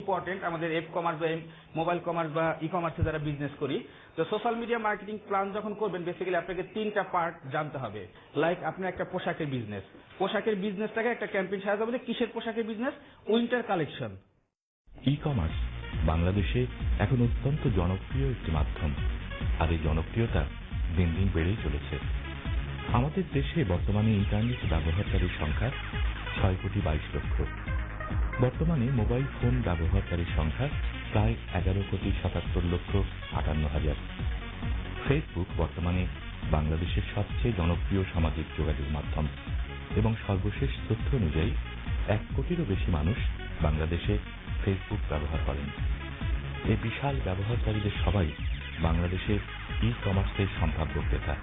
Important আমাদের app commerce বা mobile commerce বা ই কমার্সে যারা বিজনেস করি, তো সোশ্যাল মিডিয়া মার্কেটিং প্ল্যান যখন করবেন বেসিক্যালি আপনাকে 3টা পার্ট জানতে হবে। লাইক আপনার একটা পোশাকের বিজনেসটাকে একটা ক্যাম্পেইন সাজাতে হবে যে কিসের পোশাকের business, winter collection. E commerce বাংলাদেশে এখন অত্যন্ত জনপ্রিয় একটি মাধ্যম, আর এই জনপ্রিয়তা দিন দিন বেড়েই চলেছে। আমাদের দেশে বর্তমানে ইন্টারনেট ব্যবহারকারীর সংখ্যা 6,22,00,000। বর্তমানে মোবাইল ফোন ব্যবহারকারীর সংখ্যা প্রায় 11,77,58,000। ফেসবুক বর্তমানে বাংলাদেশের সবচেয়ে জনপ্রিয় সামাজিক যোগাযোগ মাধ্যম এবং সর্বশেষ তথ্য অনুযায়ী 1 কোটিরও বেশি মানুষ বাংলাদেশে ফেসবুক ব্যবহার করেন। এই বিশাল ব্যবহারকারীদের সবাই বাংলাদেশের ই কমার্সের সম্ভাব্য ক্রেতা।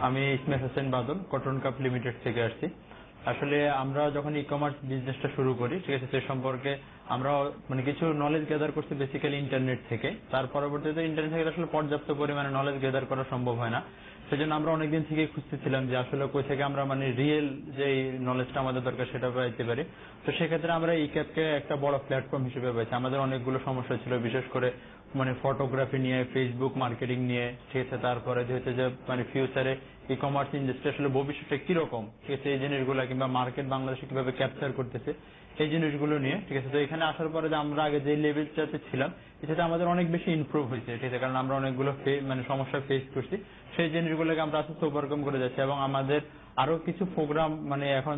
আমি ইসমাইল হোসেন বাদল, কটন কাপ লিমিটেড থেকে আসছি। আসলে আমরা যখন ই কমার্স বিজনেসটা শুরু করি, ঠিক আছে, সে সম্পর্কে আমরা কিছু নলেজ গ্যাদার করছি বেসিক্যালি ইন্টারনেট থেকে। তার পরবর্তীতে ইন্টারনেট থেকে আসলে পর্যাপ্ত পরিমাণে নলেজ গ্যাদার করা সম্ভব হয় না। সেজন্য আমরা অনেকদিন থেকে খুঁজতেছিলাম যে আসলে কই থেকে আমরা রিয়েল যে নলেজটা আমাদের দরকার সেটা পাইতে পারি। তো সেক্ষেত্রে আমরা ই ক্যাপকে একটা বড় প্ল্যাটফর্ম হিসেবে পাইছি। আমাদের অনেকগুলো সমস্যা ছিল, বিশেষ করে ফটোগ্রাফি নিয়ে, ফেসবুক মার্কেটিং নিয়ে, ঠিক আছে। তারপরে হচ্ছে যে ফিউচারে ই কমার্স ইন্ডাস্ট্রি আসলে ভবিষ্যতে কিরকম, ঠিক আছে, এই জিনিসগুলো কিংবা মার্কেট বাংলাদেশে কিভাবে ক্যাপচার করতেছে এই জিনিসগুলো নিয়ে, ঠিক আছে। তো এখানে আসার পরে যে আমরা আগে যে লেভেলটাতে ছিলাম এটাতে আমাদের অনেক বেশি ইমপ্রুভ হয়েছে, ঠিক আছে, কারণ আমরা অনেকগুলো সমস্যা ফেস করছি। সেই জিনিসগুলোকে আমরা আস্তে আস্তে ওভারকাম করে যাচ্ছি এবং আমাদের আরো কিছু প্রোগ্রাম এখন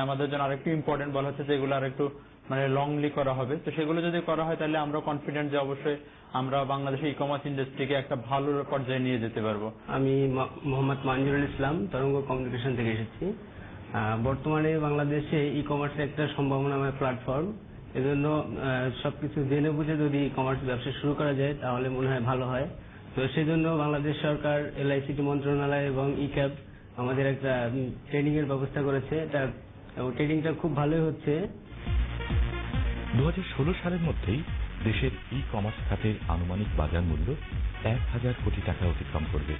আমাদের জন্য আরেকটু ইম্পর্টেন্ট বলা হচ্ছে যে এগুলো আরেকটু লংলি করা হবে। তো সেগুলো যদি করা হয় তাহলে আমরা কনফিডেন্ট যে অবশ্যই আমরা বাংলাদেশে ই কমার্স ইন্ডাস্ট্রিকে একটা ভালো পর্যায়ে নিয়ে যেতে পারবো। আমি মোহাম্মদ মানজুরুল ইসলাম, তরঙ্গ কমিউনিকেশন থেকে এসেছি। বর্তমানে বাংলাদেশে ই কমার্সের একটা সম্ভাবনাময় প্ল্যাটফর্ম। এজন্য সবকিছু জেনে বুঝে যদি ই কমার্স ব্যবসা শুরু করা যায় তাহলে মনে হয় ভালো হয়। তো সেজন্য বাংলাদেশ সরকার, এলআইসিটি মন্ত্রণালয় এবং ই ক্যাব আমাদের একটা ট্রেনিং এর ব্যবস্থা করেছে। এবং ট্রেনিংটা খুব ভালোই হচ্ছে। 2016 সালের মধ্যেই দেশের ই কমার্স খাতের আনুমানিক বাজার মূল্য 1,000 কোটি টাকা অতিক্রম করবে।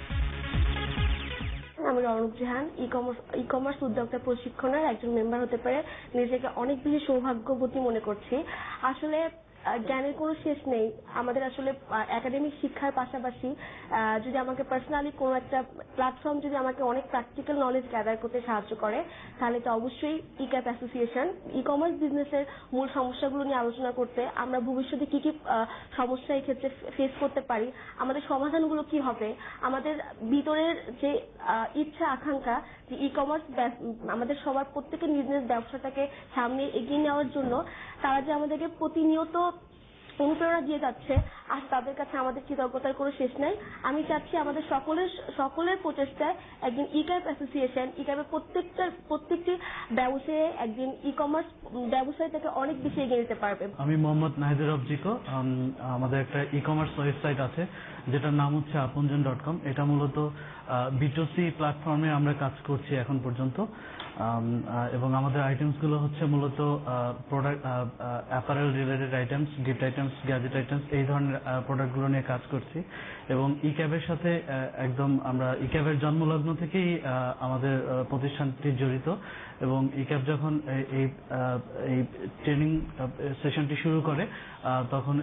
আমি রনক জাহান, ই কমার্স উদ্যোক্তা প্রশিক্ষণের একজন মেম্বার হতে পারে নিজেকে অনেক বেশি সৌভাগ্যবতী মনে করছি। আসলে জ্ঞানের কোনো শেষ নেই। আমাদের আসলে একাডেমিক শিক্ষার পাশাপাশি যদি আমাকে পার্সোনালি কোনো একটা প্ল্যাটফর্ম যদি আমাকে অনেক প্র্যাকটিক্যাল নলেজ গ্যাদার করতে সাহায্য করে তাহলে তো অবশ্যই E cap association e commerce বিজনেসের মূল সমস্যাগুলো নিয়ে আলোচনা করতে, আমরা ভবিষ্যতে কি কি সমস্যা এই ক্ষেত্রে ফেস করতে পারি, আমাদের সমাধানগুলো কি হবে, আমাদের ভিতরের যে ইচ্ছা আকাঙ্ক্ষা যে ই কমার্স আমাদের সবার প্রত্যেকের নিজ নিজ ব্যবসাটাকে সামনে এগিয়ে নেওয়ার জন্য তারা যে আমাদেরকে প্রতিনিয়ত অনুপ্রেরণা দিয়ে যাচ্ছে, আর তাদের কাছে আমাদের কৃতজ্ঞতার কোনো শেষ নাই। আমি চাচ্ছি আমাদের সকলের প্রচেষ্টায় একদিন ই ক্যাপ অ্যাসোসিয়েশন ই ক্যাপের প্রত্যেকটি ব্যবসায়ী একদিন ই কমার্স ব্যবসায় থেকে অনেক বেশি এগিয়ে নিতে পারবে। আমি মোহাম্মদ নাহিদুর অবজিকো। আমাদের একটা ই কমার্স ওয়েবসাইট আছে যেটার নাম হচ্ছে apunjan.com। এটা মূলত বিটুসি প্ল্যাটফর্মে আমরা কাজ করছি এখন পর্যন্ত, এবং আমাদের আইটেমস গুলো হচ্ছে মূলত product, apparel related items, gift items, gadget items, এই ধরনের প্রোডাক্ট গুলো নিয়ে কাজ করছি। এবং ই ক্যাবের সাথে একদম আমরা ই ক্যাবের জন্মলগ্ন থেকেই আমাদের প্রতিষ্ঠানটি জড়িত। এবং ই ক্যাব যখন এই ট্রেনিং সেশনটি শুরু করে তখন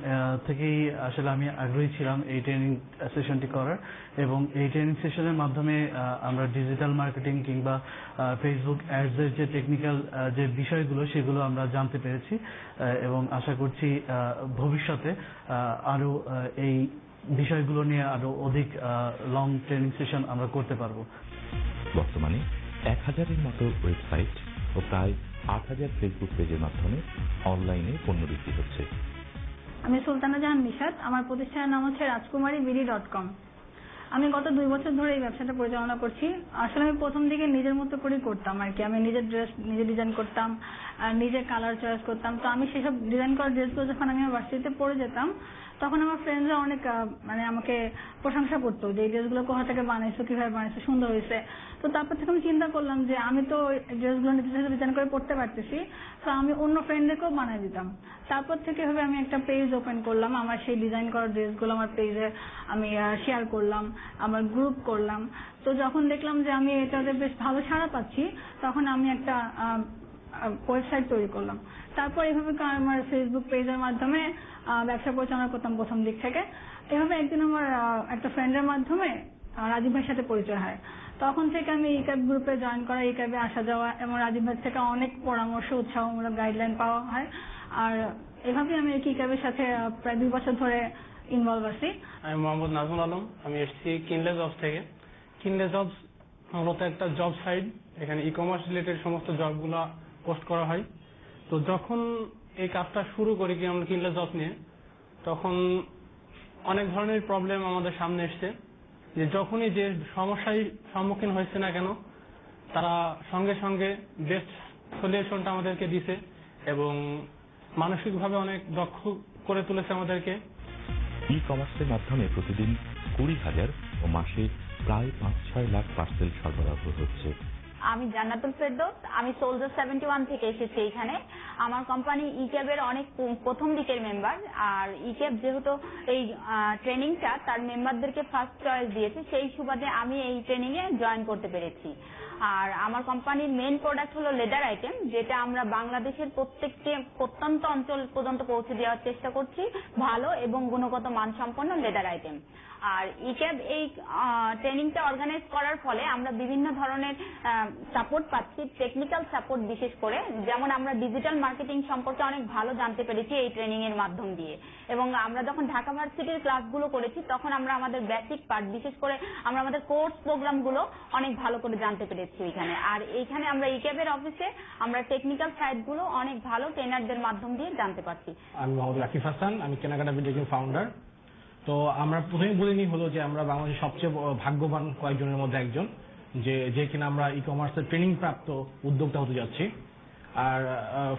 থেকেই আসলে আমি আগ্রহী ছিলাম এই ট্রেনিং সেশনটি করার। এবং এই ট্রেনিং সেশনের মাধ্যমে আমরা ডিজিটাল মার্কেটিং কিংবা ফেসবুক অ্যাডস এর যে টেকনিক্যাল যে বিষয়গুলো সেগুলো আমরা জানতে পেরেছি, এবং আশা করছি ভবিষ্যতে আরো এই বিষয়গুলো নিয়ে আরো অধিক লং ট্রেনিং সেশন আমরা করতে পারবো। বর্তমানে 1,000-এর মতো ওয়েবসাইট ও প্রায় 8,000 ফেসবুক পেজের মাধ্যমে অনলাইনে পণ্য বিক্রি হচ্ছে। আমি সুলতানা জাহান নিশাত, আমার প্রতিষ্ঠানের নাম হচ্ছে rajkumari.com। আমি গত 2 বছর ধরে এই ব্যবসাটা পরিচালনা করছি। আসলে আমি প্রথম দিকে নিজের মতো করেই করতাম আর কি। আমি নিজের ড্রেস নিজে ডিজাইন করতাম আর নিজের কালার চয়েস করতাম। তো আমি সেসব ডিজাইন করা ড্রেসগুলো যখন আমি ভার্সিটিতে পরে যেতাম তখন আমার ফ্রেন্ডরা অনেক আমাকে প্রশংসা করতো যে এই ড্রেসগুলো কোথা থেকে বানাইছো, কিভাবে বানাইছো, সুন্দর হয়েছে। তো তারপর থেকে আমি চিন্তা করলাম যে আমি তো ড্রেসগুলো নিজে ডিজাইন করে পড়তে পারতেছি, তো আমি অন্য ফ্রেন্ডদেরকেও বানিয়ে দিতাম। তারপর থেকে ভাবে আমি একটা পেজ ওপেন করলাম, আমার সেই ডিজাইন করা ড্রেসগুলো আমার পেজে আমি শেয়ার করলাম, আমার গ্রুপ করলাম। তো যখন দেখলাম যে আমি এটাতে বেশ ভালো সাড়া পাচ্ছি তখন আমি একটা ওয়েবসাইট তৈরি করলাম। তারপর এভাবে আমার ফেসবুক পেজের মাধ্যমে ব্যবসা পরিচালনা করতাম প্রথম দিক থেকে। এভাবে একদিন আমার একটা ফ্রেন্ডের মাধ্যমে রাজীব ভাইয়ের সাথে পরিচয় হয়। তখন থেকে আমি ইক্যাব গ্রুপে জয়েন করা, ইক্যাবে আসা যাওয়া এবং রাজীব ভাই থেকে অনেক পরামর্শ, উৎসাহমূলক গাইডলাইন পাওয়া হয়। আর এভাবে আমি ইক্যাবের সাথে প্রায় 2 বছর ধরে ইনভলভ আছি। আমি মোহাম্মদ নাজমুল আলম, আমি এসেছি কিনলে জবস থেকে। কিনলে জবস মূলত একটা জব সাইট, এখানে ই কমার্স রিলেটেড সমস্ত জবগুলো পোস্ট করা হয়। তো যখন এই কাজটা শুরু করি কি আমরা কিনলে জব নিয়ে, তখন অনেক ধরনের প্রবলেম আমাদের সামনে এসছে। যে যখনই যে সমস্যায় সম্মুখীন হয়েছে না কেন, তারা সঙ্গে সঙ্গে বেস্ট সলিউশনটা আমাদেরকে দিছে এবং মানসিকভাবে অনেক দক্ষ করে তুলেছে আমাদেরকে। ই কমার্সের মাধ্যমে প্রতিদিন 20,000 ও মাসে প্রায় 5-6 লাখ পার্সেল সরবরাহ হচ্ছে। আমি জান্নাতুল ফেরদৌস, আমি সোলজার 71 থেকে এসেছি এখানে। আমার কোম্পানি ইক্যাবের অনেক প্রথম দিকের মেম্বার। আর ইক্যাব যেহেতু এই ট্রেনিংটা তার মেম্বারদেরকে ফার্স্ট চয়েস দিয়েছে, সেই সুবাদে আমি এই ট্রেনিং এ জয়েন করতে পেরেছি। আর আমার কোম্পানির মেইন প্রোডাক্ট হলো লেদার আইটেম, যেটা আমরা বাংলাদেশের প্রত্যেকটি প্রত্যন্ত অঞ্চল পর্যন্ত পৌঁছে দেওয়ার চেষ্টা করছি, ভালো এবং গুণগত মানসম্পন্ন লেদার আইটেম। আর ইক্যাব এই ট্রেনিংটা অর্গানাইজ করার ফলে আমরা বিভিন্ন ধরনের সাপোর্ট পাচ্ছি, টেকনিক্যাল সাপোর্ট বিশেষ করে। যেমন আমরা ডিজিটাল মার্কেটিং সম্পর্কে অনেক ভালো জানতে পেরেছি এই ট্রেনিং এর মাধ্যম দিয়ে। এবং আমরা যখন ঢাকা ভার্সিটির ক্লাসগুলো করেছি, তখন আমরা আমাদের বেসিক পার্ট, বিশেষ করে আমরা আমাদের কোর্স প্রোগ্রামগুলো অনেক ভালো করে জানতে পেরেছি এখানে। আর এইখানে আমরা ইক্যাবের অফিসে আমরা টেকনিক্যাল সাইটগুলো অনেক ভালো ট্রেনারদের মাধ্যম দিয়ে জানতে পারছি। আমি মোহাম্মদ রাকিব হাসান, আমি কেনাকাটা ভিডিও ফাউন্ডার। তো আমরা প্রথমেই বলিনি হলো যে আমরা বাংলাদেশের সবচেয়ে ভাগ্যবান কয়েকজনের মধ্যে একজন, যে কিনা আমরা ই কমার্সের ট্রেনিং প্রাপ্ত উদ্যোক্তা হতে যাচ্ছি। আর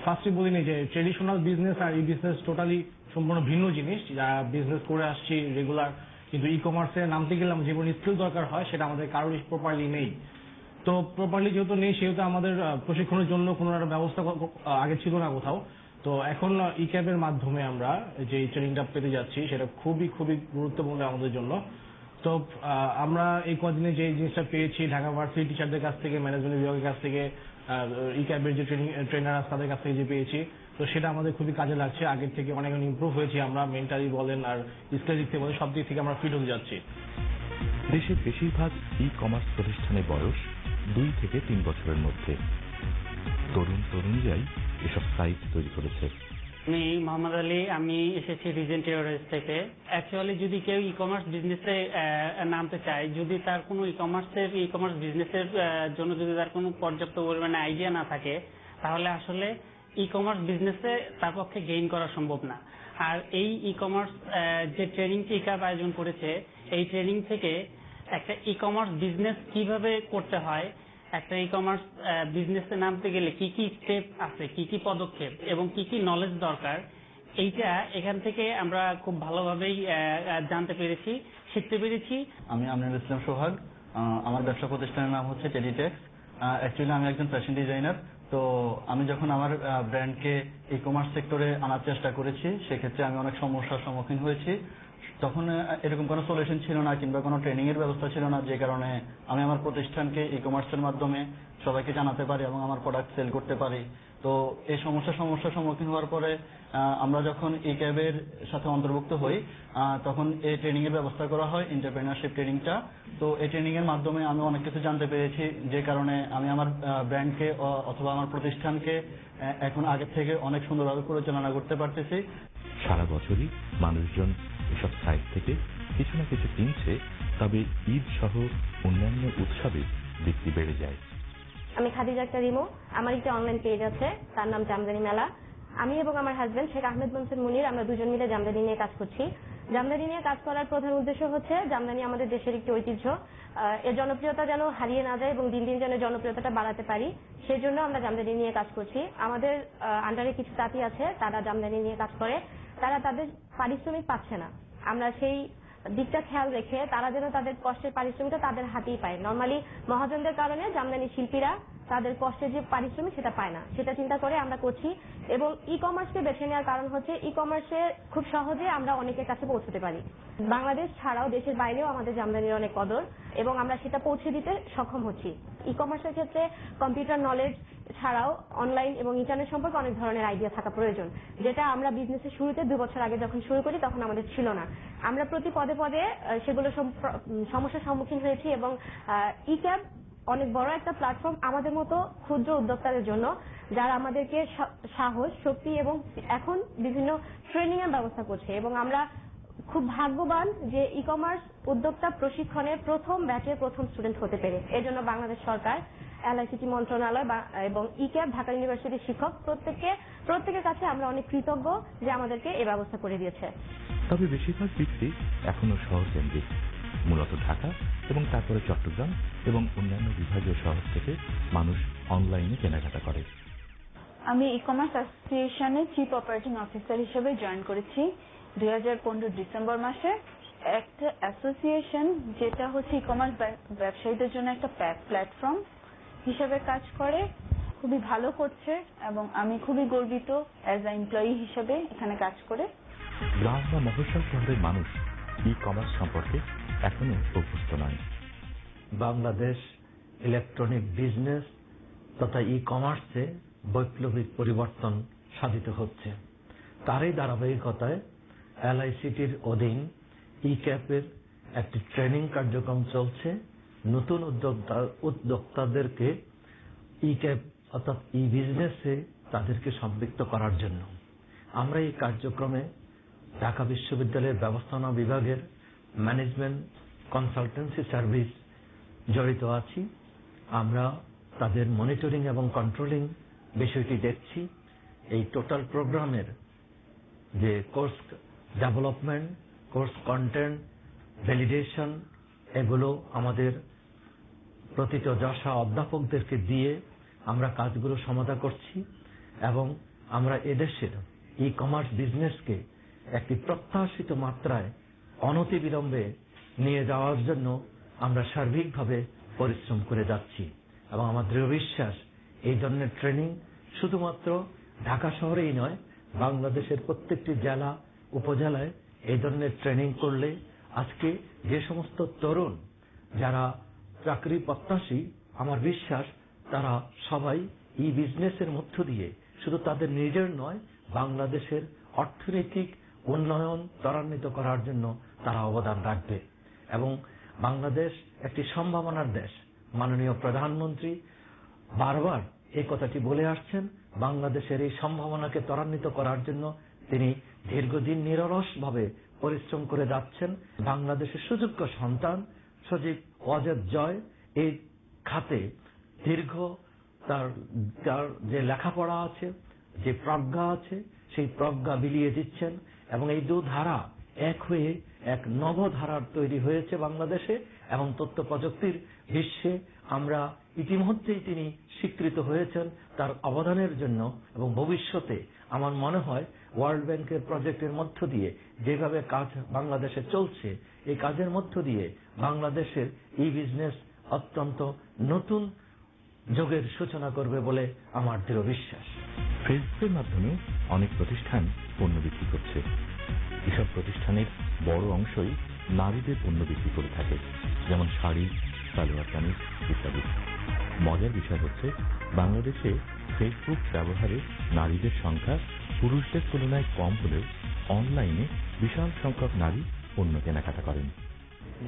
ফার্স্টে বলিনি যে ট্রেডিশনাল বিজনেস আর ই বিজনেস টোটালি সম্পূর্ণ ভিন্ন জিনিস। যারা বিজনেস করে আসছি রেগুলার, কিন্তু ই কমার্সে নামতে গেলাম যে স্কিল দরকার হয় সেটা আমাদের কারোরই প্রপারলি নেই। তো প্রপারলি যেহেতু নেই, সেহেতু আমাদের প্রশিক্ষণের জন্য কোনো একটা ব্যবস্থা আগে ছিল না কোথাও। তো এখন ইক্যাবের মাধ্যমে আমরা যে ট্রেনিংটা পেতে যাচ্ছি, সেটা খুবই খুবই গুরুত্বপূর্ণ আমাদের জন্য। তো আমরা এই কদিনে যে জিনিসটা পেয়েছি ঢাকা ভার্সিটি টিচারদের কাছ থেকে, ম্যানেজমেন্ট বিভাগের কাছ থেকে, ইক্যাবের যে ট্রেনার আছে তাদের কাছ থেকে যে পেয়েছি, তো সেটা আমাদের খুবই কাজে লাগছে। আগের থেকে অনেক ইমপ্রুভ হয়েছি আমরা, মেন্টালি বলেন আর স্কিল দিক থেকে বলেন, সব দিক থেকে আমরা ফিট হতে যাচ্ছি। দেশের বেশিরভাগ ই কমার্স প্রতিষ্ঠানের বয়স 2 থেকে 3 বছরের মধ্যে। তরুণীরাই এসব সাইট তৈরি করেছে। আমি মোহাম্মদ আলী, আমি এসেছি রিজেন্ট এয়ারওয়েজ থেকে। অ্যাকচুয়ালি যদি কেউ ই কমার্স বিজনেসে নামতে চায়, যদি তার কোনো ই কমার্স বিজনেসের জন্য যদি তার কোনো পর্যাপ্ত পরিমাণে আইডিয়া না থাকে, তাহলে আসলে ই কমার্স বিজনেসে তার পক্ষে গেইন করা সম্ভব না। আর এই ই কমার্স যে ট্রেনিংটি ইক্যাব আয়োজন করেছে, এই ট্রেনিং থেকে একটা ই কমার্স বিজনেস কিভাবে করতে হয়, একটা ই কমার্স বিজনেসে নামতে গেলে কি কি স্টেপ আছে, কি কি পদক্ষেপ এবং কি কি নলেজ দরকার, এইটা এখান থেকে আমরা খুব ভালোভাবেই জানতে পেরেছি, শিখতে পেরেছি। আমি আমিনুল ইসলাম সোহাগ, আমার ব্যবসা প্রতিষ্ঠানের নাম হচ্ছে টেডিটেক্স। অ্যাকচুয়ালি আমি একজন ফ্যাশন ডিজাইনার। তো আমি যখন আমার ব্র্যান্ডকে ই কমার্স সেক্টরে আনার চেষ্টা করেছি, সেক্ষেত্রে আমি অনেক সমস্যার সম্মুখীন হয়েছি। তখন এরকম কোনো সলিউশন ছিল না কিংবা কোনো ট্রেনিং এর ব্যবস্থা ছিল না, যে কারণে আমি আমার প্রতিষ্ঠানকে ই কমার্সের মাধ্যমে সবাইকে জানাতে পারি এবং আমার প্রোডাক্ট সেল করতে পারি। তো এই সমস্যার সম্মুখীন হওয়ার পরে আমরা যখন ইক্যাবের সাথে অন্তর্ভুক্ত হই, তখন এই ট্রেনিং এর ব্যবস্থা করা হয়, এন্টারপ্রেনারশিপ ট্রেনিংটা। তো এই ট্রেনিং এর মাধ্যমে আমি অনেক কিছু জানতে পেরেছি, যে কারণে আমি আমার ব্র্যান্ডকে অথবা আমার প্রতিষ্ঠানকে এখন আগের থেকে অনেক সুন্দরভাবে পরিচালনা করতে পারতেছি। সারা বছরই মানুষজন এসব সাইট থেকে কিছু না কিছু কিনছে, তবে ঈদ সহ অন্যান্য উৎসবে বিক্রি বেড়ে যায়। আমি খাদিজা আক্তার রিমো, আমার একটা অনলাইন পেজ আছে, তার নাম জামদানি মেলা। আমি এবং আমার হাজবেন্ড শেখ আহমেদ মনসুর মুনির, আমরা দুজন মিলে জামদানি নিয়ে কাজ করছি। জামদানি নিয়ে কাজ করার প্রধান উদ্দেশ্য হচ্ছে জামদানি আমাদের দেশের একটি ঐতিহ্য, এর জনপ্রিয়তা যেন হারিয়ে না যায় এবং দিন দিন যেন জনপ্রিয়তাটা বাড়াতে পারি, সেই জন্য আমরা জামদানি নিয়ে কাজ করছি। আমাদের আন্ডারে কিছু তাঁতি আছে, তারা জামদানি নিয়ে কাজ করে, তারা তাদের পারিশ্রমিক পাচ্ছে না। আমরা সেই দিকটা খেয়াল রেখে তারা যেন তাদের কষ্টের পারিশ্রমিকটা তাদের হাতেই পায়। নর্মালি মহাজনদের কারণে জামদানি শিল্পীরা তাদের কষ্টের যে পারিশ্রমিক সেটা পায় না, সেটা চিন্তা করে আমরা করছি। এবং ই কমার্সকে বেছে নেওয়ার কারণ হচ্ছে ই কমার্সে খুব সহজে আমরা অনেকের কাছে পৌঁছতে পারি। বাংলাদেশ ছাড়াও দেশের বাইরেও আমাদের জামদানির অনেক কদর এবং আমরা সেটা পৌঁছে দিতে সক্ষম হচ্ছি। ই কমার্সের ক্ষেত্রে কম্পিউটার নলেজ ছাড়াও অনলাইন এবং ইন্টারনেট সম্পর্কে অনেক ধরনের আইডিয়া থাকা প্রয়োজন, যেটা আমরা বিজনেসের শুরুতে 2 বছর আগে যখন শুরু করি তখন আমাদের ছিল না। আমরা প্রতি পদে পদে সেগুলো সমস্যার সম্মুখীন হয়েছি এবং ই ক্যাব অনেক বড় একটা প্ল্যাটফর্ম আমাদের মতো ক্ষুদ্র উদ্যোক্তাদের জন্য, যারা আমাদেরকে সাহস, শক্তি এবং এখন বিভিন্ন ট্রেনিং এর ব্যবস্থা করছে। এবং আমরা খুব ভাগ্যবান যে ই কমার্স উদ্যোক্তা প্রশিক্ষণের প্রথম ব্যাচের প্রথম স্টুডেন্ট হতে পেরে। এর জন্য বাংলাদেশ সরকার, এলআইসিটি মন্ত্রণালয় এবং ই ক্যাব ঢাকা ইউনিভার্সিটির শিক্ষক প্রত্যেকের কাছে আমরা অনেক কৃতজ্ঞ যে আমাদেরকে এই ব্যবস্থা করে দিয়েছে। তবে বেশিরভাগ বিক্রি এখনো শহর কেন্দ্রিক, মূলত ঢাকা এবং তারপরে চট্টগ্রাম এবং অন্যান্য বিভাগীয় শহর থেকে মানুষ অনলাইনে কেনাকাটা করে। আমি ই কমার্স অ্যাসোসিয়েশনে চিফ অপারেটিং অফিসার হিসেবে জয়েন করেছি 2015 ডিসেম্বর মাসে। একটা অ্যাসোসিয়েশন যেটা হচ্ছে ই কমার্স ব্যবসায়ীদের জন্য একটা প্ল্যাটফর্ম হিসেবে কাজ করে, খুবই ভালো করছে এবং আমি খুবই গর্বিত অ্যাজ আ এমপ্লয়ি হিসেবে এখানে কাজ করে। গ্রাম বা মফস্বল শহরের মানুষ ই কমার্স সম্পর্কে এখনো অভ্যস্ত নয়। বাংলাদেশ ইলেকট্রনিক বিজনেস তথা ই কমার্সে বৈপ্লবিক পরিবর্তন সাধিত হচ্ছে। তারই ধারাবাহিকতায় এলআইসিটির অধীন ই ক্যাপের একটি ট্রেনিং কার্যক্রম চলছে নতুন উদ্যোক্তাদেরকে ই ক্যাপ অর্থাৎ ই বিজনেসে তাদেরকে সম্পৃক্ত করার জন্য। আমরা এই কার্যক্রমে ঢাকা বিশ্ববিদ্যালয়ের ব্যবস্থাপনা বিভাগের ম্যানেজমেন্ট কনসালটেন্সি সার্ভিস জড়িত আছি। আমরা তাদের মনিটরিং এবং কন্ট্রোলিং বিষয়টি দেখছি। এই টোটাল প্রোগ্রামের যে course development, course content, validation, এগুলো আমাদের প্রথিতযশা অধ্যাপকদেরকে দিয়ে আমরা কাজগুলো সমাধা করছি এবং আমরা এদেশের ই কমার্স বিজনেসকে একটি প্রত্যাশিত মাত্রায় অনতিবিলম্বে নিয়ে যাওয়ার জন্য আমরা সার্বিকভাবে পরিশ্রম করে যাচ্ছি এবং আমার দৃঢ় বিশ্বাস এই ধরনের ট্রেনিং শুধুমাত্র ঢাকা শহরেই নয়, বাংলাদেশের প্রত্যেকটি জেলা উপজেলায় এই ধরনের ট্রেনিং করলে আজকে যে সমস্ত তরুণ যারা চাকরি প্রত্যাশী, আমার বিশ্বাস তারা সবাই ই বিজনেসের মধ্য দিয়ে শুধু তাদের নিজের নয়, বাংলাদেশের অর্থনৈতিক উন্নয়ন ত্বরান্বিত করার জন্য তারা অবদান রাখবে। এবং বাংলাদেশ একটি সম্ভাবনার দেশ। মাননীয় প্রধানমন্ত্রী বারবার এই কথাটি বলে আসছেন। বাংলাদেশের এই সম্ভাবনাকে ত্বরান্বিত করার জন্য তিনি দীর্ঘদিন নিরলসভাবে পরিশ্রম করে যাচ্ছেন। বাংলাদেশের সুযোগ্য সন্তান সজীব ওয়াজেদ জয় এই খাতে দীর্ঘ তার যে লেখাপড়া আছে, যে প্রজ্ঞা আছে, সেই প্রজ্ঞা বিলিয়ে দিচ্ছেন এবং এই দু ধারা এক হয়ে এক নবধারার তৈরি হয়েছে বাংলাদেশে এবং তথ্য প্রযুক্তির বিশ্বে আমরা ইতিমধ্যেই তিনি স্বীকৃত হয়েছেন তার অবদানের জন্য এবং ভবিষ্যতে আমার মনে হয় ওয়ার্ল্ড ব্যাংকের প্রজেক্টের মধ্য দিয়ে যেভাবে কাজ বাংলাদেশে চলছে, এই কাজের মধ্য দিয়ে বাংলাদেশের ই বিজনেস অত্যন্ত নতুন যুগের সূচনা করবে বলে আমার দৃঢ় বিশ্বাস। ফেসবুকের মাধ্যমে অনেক প্রতিষ্ঠান পণ্য বিক্রি করছে। এসব প্রতিষ্ঠানের বড় অংশই নারীদের পণ্য বিক্রি করে থাকে, যেমন শাড়ি, সালোয়ার কামিজ ইত্যাদি। মজার বিষয় হচ্ছে বাংলাদেশে ফেসবুক ব্যবহারে নারীদের সংখ্যা পুরুষদের তুলনায় কম হলেও অনলাইনে বিশাল সংখ্যক নারী পণ্য কেনাকাটা করেন।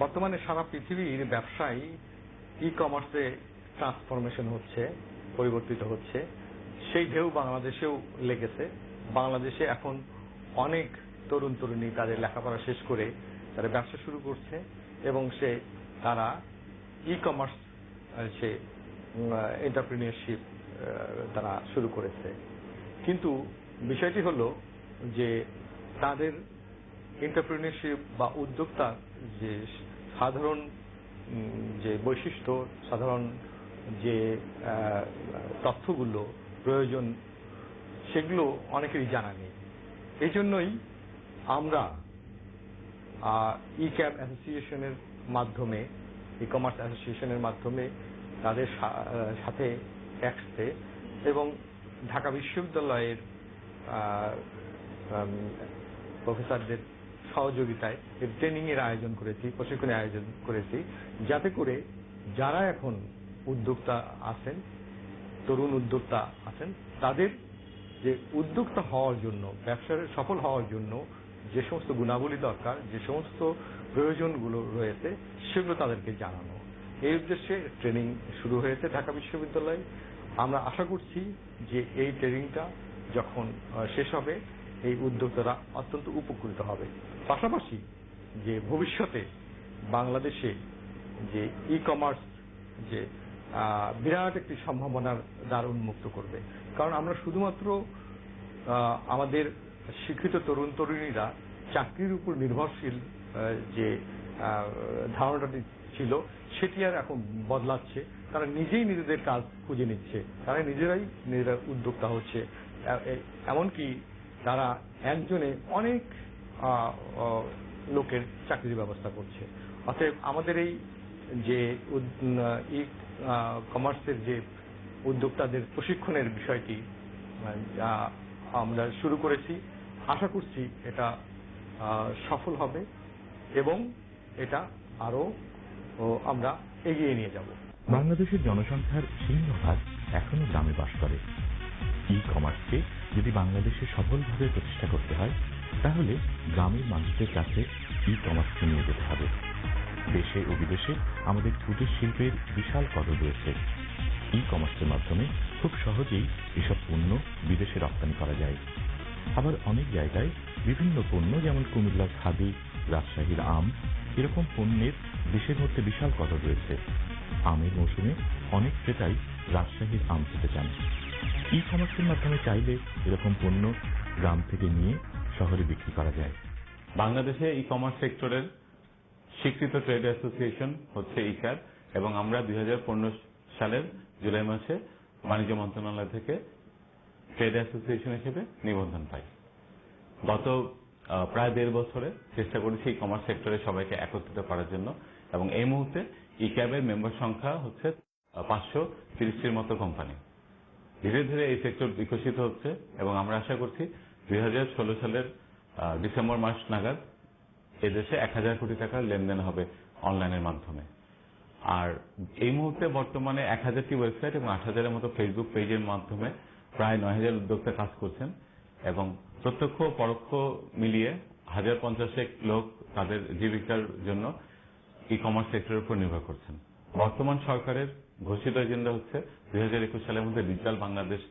বর্তমানে সারা পৃথিবীর ব্যবসায় ই কমার্সে ট্রান্সফরমেশন হচ্ছে, পরিবর্তিত হচ্ছে। সেই ঢেউ বাংলাদেশেও লেগেছে। বাংলাদেশে এখন অনেক তরুণ তরুণী তাদের লেখাপড়া শেষ করে তারা ব্যবসা শুরু করছে এবং তারা ই কমার্স এন্টারপ্রেনিয়রশিপ তারা শুরু করেছে। কিন্তু বিষয়টি হলো যে তাদের এন্টারপ্রেনিয়রশিপ বা উদ্যোক্তা যে সাধারণ যে বৈশিষ্ট্য, সাধারণ যে তথ্যগুলো প্রয়োজন, সেগুলো অনেকেরই জানা নেই। এই জন্যই আমরা ই ক্যাব অ্যাসোসিয়েশনের মাধ্যমে, ই কমার্স অ্যাসোসিয়েশনের মাধ্যমে তাদের সাথে ট্যাক্সে এবং ঢাকা বিশ্ববিদ্যালয়ের প্রফেসরদের সহযোগিতায় ট্রেনিং এর আয়োজন করেছি, প্রশিক্ষণের আয়োজন করেছি, যাতে করে যারা এখন উদ্যোক্তা আছেন, তরুণ উদ্যোক্তা আছেন, তাদের যে উদ্যোক্তা হওয়ার জন্য, ব্যবসার সফল হওয়ার জন্য যে সমস্ত গুণাবলী দরকার, যে সমস্ত প্রয়োজনগুলো রয়েছে, সেগুলো তাদেরকে জানানো। এই উদ্দেশ্যে ট্রেনিং শুরু হয়েছে ঢাকা বিশ্ববিদ্যালয়ে। আমরা আশা করছি যে এই ট্রেনিংটা যখন শেষ হবে, এই উদ্যোক্তারা অত্যন্ত উপকৃত হবে। পাশাপাশি যে ভবিষ্যতে বাংলাদেশে যে ই কমার্স যে বিরাট একটি সম্ভাবনার দ্বার উন্মুক্ত করবে। কারণ আমরা শুধুমাত্র আমাদের শিক্ষিত তরুণ তরুণীরা চাকরির উপর নির্ভরশীল যে ধারণাটি ছিল, সেটি আর এখন বদলাচ্ছে। তারা নিজেই নিজেদের কাজ খুঁজে নিচ্ছে, তারা নিজেরা উদ্যোক্তা হচ্ছে, এমনকি তারা একজনে অনেক লোকের চাকরির ব্যবস্থা করছে। অতএব আমাদের এই যে ই কমার্সের যে উদ্যোক্তাদের প্রশিক্ষণের বিষয়টি আমরা শুরু করেছি, আশা করছি এটা সফল হবে এবং এটা আরো আমরা এগিয়ে নিয়ে যাব। বাংলাদেশের জনসংখ্যার সিংহভাগ এখনো গ্রামে বাস করে। ই কমার্সকে যদি বাংলাদেশে সফলভাবে প্রতিষ্ঠা করতে হয়, তাহলে গ্রামের মানুষদের কাছে ই কমার্সকে নিয়ে যেতে হবে। দেশে ও বিদেশে আমাদের কুটির শিল্পের বিশাল কদর রয়েছে। ই কমার্সের মাধ্যমে খুব সহজেই এসব পণ্য বিদেশে রপ্তানি করা যায়। আবার অনেক জায়গায় বিভিন্ন পণ্য, যেমন কুমিল্লার খাদি, রাজশাহীর আম, এরকম পণ্যের দেশের মধ্যে বিশাল কদর রয়েছে। আমের মৌসুমে অনেক ক্রেতাই রাজশাহীর আম খেতে চান। ই কমার্সের মাধ্যমে চাইলে এরকম পণ্য গ্রাম থেকে নিয়ে শহরে বিক্রি করা যায়। বাংলাদেশে ই কমার্স সেক্টরের স্বীকৃত ট্রেড অ্যাসোসিয়েশন হচ্ছে ইক্যাব, এবং আমরা 2015 সালের জুলাই মাসে বাণিজ্য মন্ত্রণালয় থেকে ট্রেড অ্যাসোসিয়েশন হিসেবে নিবন্ধন পাই। গত প্রায় 1.5 বছরে চেষ্টা করেছি ই কমার্স সেক্টরে সবাইকে একত্রিত করার জন্য, এবং এই মুহূর্তে ইক্যাবের মেম্বার সংখ্যা হচ্ছে 530টির মতো কোম্পানি। ধীরে ধীরে এই সেক্টর বিকশিত হচ্ছে এবং আমরা আশা করছি 2016 সালের ডিসেম্বর মাস নাগাদ এদেশে 1000 কোটি টাকার লেনদেন হবে অনলাইনের মাধ্যমে। আর এই মুহূর্তে বর্তমানে 1000টি ওয়েবসাইট এবং 8000-এর মতো ফেসবুক পেজের মাধ্যমে প্রায় 9000 উদ্যোক্তা কাজ করছেন, এবং প্রত্যক্ষ পরোক্ষ মিলিয়ে 1050 লোক তাদের জীবিকার জন্য ই কমার্স সেক্টরের উপর নির্ভর করছেন। বর্তমান সরকারের ঘোষিত এজেন্ডা হচ্ছে 2021 সালের মধ্যে ডিজিটাল বাংলাদেশ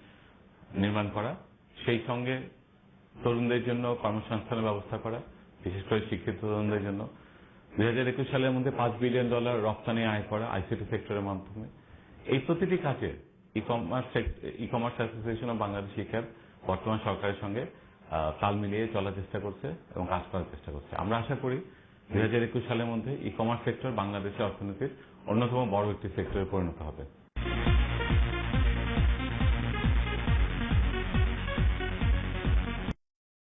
নির্মাণ করা, সেই সঙ্গে তরুণদের জন্য কর্মসংস্থানের ব্যবস্থা করা, বিশেষ করে শিক্ষিত তরুণদের জন্য 2021 সালের মধ্যে $5 বিলিয়ন রপ্তানি আয় করা আইসিটি সেক্টরের মাধ্যমে। এই প্রতিটি কাজে e commerce association of Bangladesh e-CAB বর্তমান সরকারের সঙ্গে তাল মিলিয়ে চলার চেষ্টা করছে এবং কাজ করার চেষ্টা করছে। আমরা আশা করি 2021 সালের মধ্যে ই কমার্স সেক্টর বাংলাদেশের অর্থনীতির অন্যতম বড় একটি সেক্টরে পরিণত হবে।